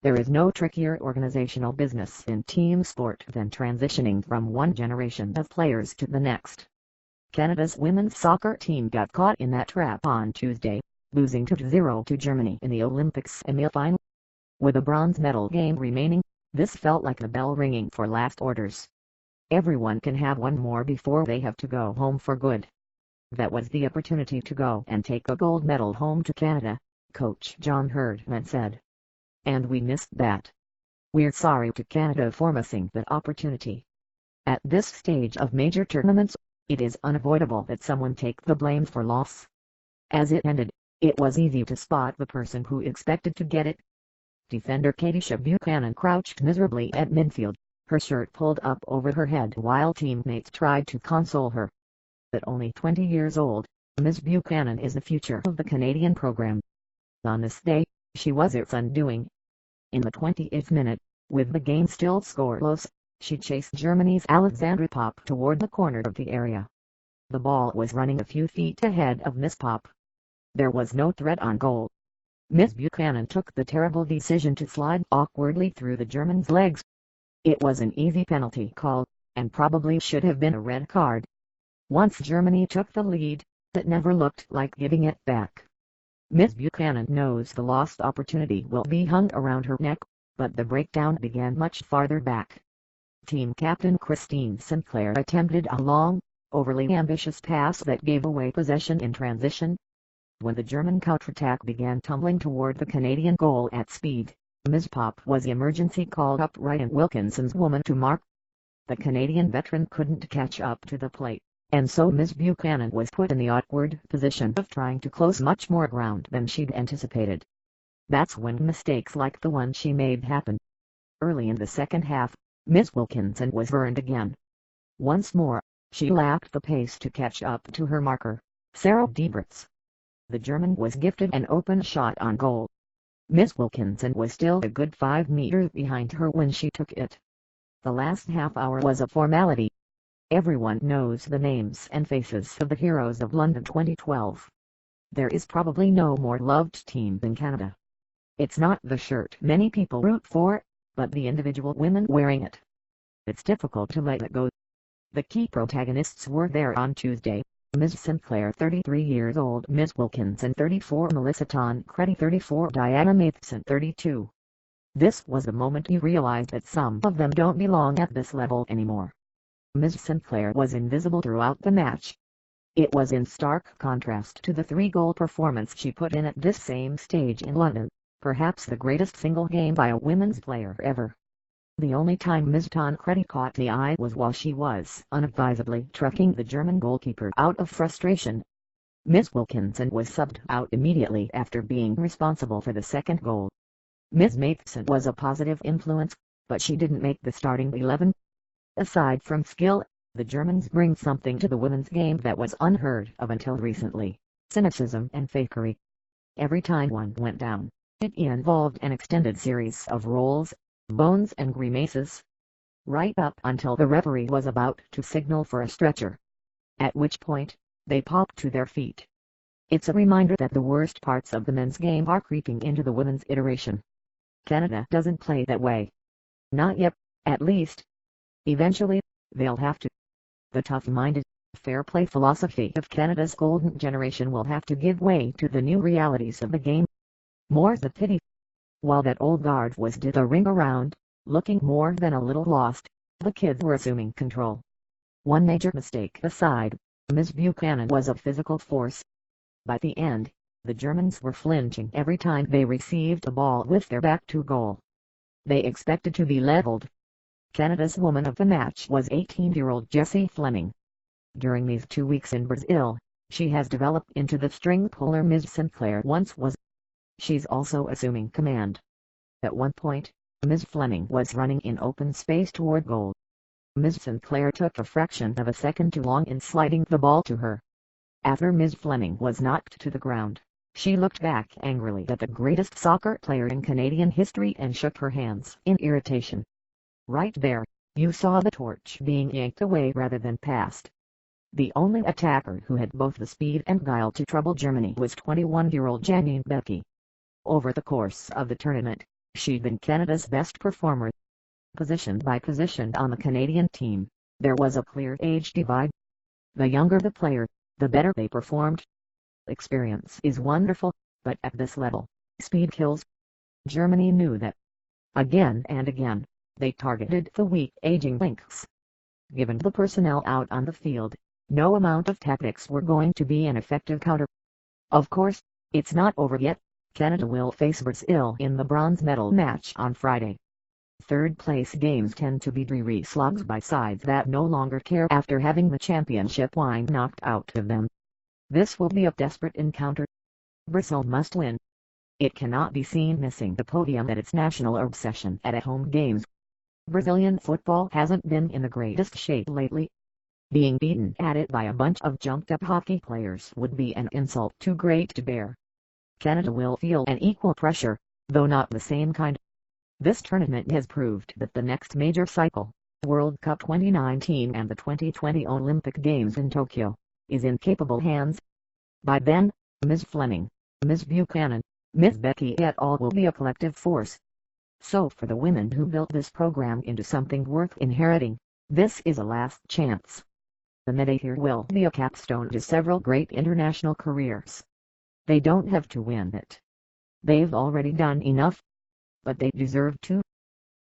There is no trickier organizational business in team sport than transitioning from one generation of players to the next. Canada's women's soccer team got caught in that trap on Tuesday, losing 2-0 to Germany in the Olympics semi-final. With a bronze medal game remaining, this felt like the bell ringing for last orders. Everyone can have one more before they have to go home for good. That was the opportunity to go and take a gold medal home to Canada, Coach John Herdman said. And we missed that. We're sorry to Canada for missing that opportunity. At this stage of major tournaments, it is unavoidable that someone take the blame for loss. As it ended, it was easy to spot the person who expected to get it. Defender Katisha Buchanan crouched miserably at midfield, her shirt pulled up over her head while teammates tried to console her. At only 20 years old, Ms. Buchanan is the future of the Canadian program. On this day, she was its undoing. In the 20th minute, with the game still scoreless, she chased Germany's Alexandra Popp toward the corner of the area. The ball was running a few feet ahead of Miss Popp. There was no threat on goal. Miss Buchanan took the terrible decision to slide awkwardly through the German's legs. It was an easy penalty call, and probably should have been a red card. Once Germany took the lead, it never looked like giving it back. Miss Buchanan knows the lost opportunity will be hung around her neck, but the breakdown began much farther back. Team captain Christine Sinclair attempted a long, overly ambitious pass that gave away possession in transition. When the German counterattack began tumbling toward the Canadian goal at speed, Ms. Popp was emergency called up Ryan Wilkinson's woman to mark. The Canadian veteran couldn't catch up to the plate, and so Ms. Buchanan was put in the awkward position of trying to close much more ground than she'd anticipated. That's when mistakes like the one she made happen. Early in the second half, Ms. Wilkinson was burned again. Once more, she lacked the pace to catch up to her marker, Sarah Debritz. The German was gifted an open shot on goal. Ms. Wilkinson was still a good 5 meters behind her when she took it. The last half hour was a formality. Everyone knows the names and faces of the heroes of London 2012. There is probably no more loved team than Canada. It's not the shirt many people root for, but the individual women wearing it. It's difficult to let it go. The key protagonists were there on Tuesday. Ms. Sinclair 33 years old, Ms. Wilkinson 34, Melissa Tancredi 34, Diana Matheson 32. This was the moment you realized that some of them don't belong at this level anymore. Ms. Sinclair was invisible throughout the match. It was in stark contrast to the 3-goal performance she put in at this same stage in London, perhaps the greatest single game by a women's player ever. The only time Ms. Tancredi caught the eye was while she was unadvisedly trucking the German goalkeeper out of frustration. Ms. Wilkinson was subbed out immediately after being responsible for the second goal. Ms. Matheson was a positive influence, but she didn't make the starting 11. Aside from skill, the Germans bring something to the women's game that was unheard of until recently: cynicism and fakery. Every time one went down, it involved an extended series of rolls, moans and grimaces, right up until the referee was about to signal for a stretcher, at which point, they popped to their feet. It's a reminder that the worst parts of the men's game are creeping into the women's iteration. Canada doesn't play that way. Not yet, at least. Eventually, they'll have to. The tough-minded, fair play philosophy of Canada's golden generation will have to give way to the new realities of the game. More's the pity. While that old guard was did the ring around, looking more than a little lost, the kids were assuming control. One major mistake aside, Ms. Buchanan was a physical force. By the end, the Germans were flinching every time they received a ball with their back to goal. They expected to be leveled. Canada's woman of the match was 18-year-old Jessie Fleming. During these 2 weeks in Brazil, she has developed into the string puller Ms. Sinclair once was. She's also assuming command. At one point, Ms. Fleming was running in open space toward goal. Ms. Sinclair took a fraction of a second too long in sliding the ball to her. After Ms. Fleming was knocked to the ground, she looked back angrily at the greatest soccer player in Canadian history and shook her hands in irritation. Right there, you saw the torch being yanked away rather than passed. The only attacker who had both the speed and guile to trouble Germany was 21-year-old Janine Beckie. Over the course of the tournament, She'd been Canada's best performer. Position by position on the Canadian team, there was a clear age divide. The younger the player, the better they performed. Experience is wonderful, but at this level, speed kills. Germany knew that. Again and again, they targeted the weak aging Lynx. Given the personnel out on the field, no amount of tactics were going to be an effective counter. Of course, it's not over yet. Canada will face Brazil in the bronze medal match on Friday. Third-place games tend to be dreary slogs by sides that no longer care after having the championship wine knocked out of them. This will be a desperate encounter. Brazil must win. It cannot be seen missing the podium at its national obsession at home games. Brazilian football hasn't been in the greatest shape lately. Being beaten at it by a bunch of jumped-up hockey players would be an insult too great to bear. Canada will feel an equal pressure, though not the same kind. This tournament has proved that the next major cycle, World Cup 2019 and the 2020 Olympic Games in Tokyo, is in capable hands. By then, Ms. Fleming, Ms. Buchanan, Ms. Becky et al. Will be a collective force. So for the women who built this program into something worth inheriting, this is a last chance. The medal here will be a capstone to several great international careers. They don't have to win it. They've already done enough. But they deserve to.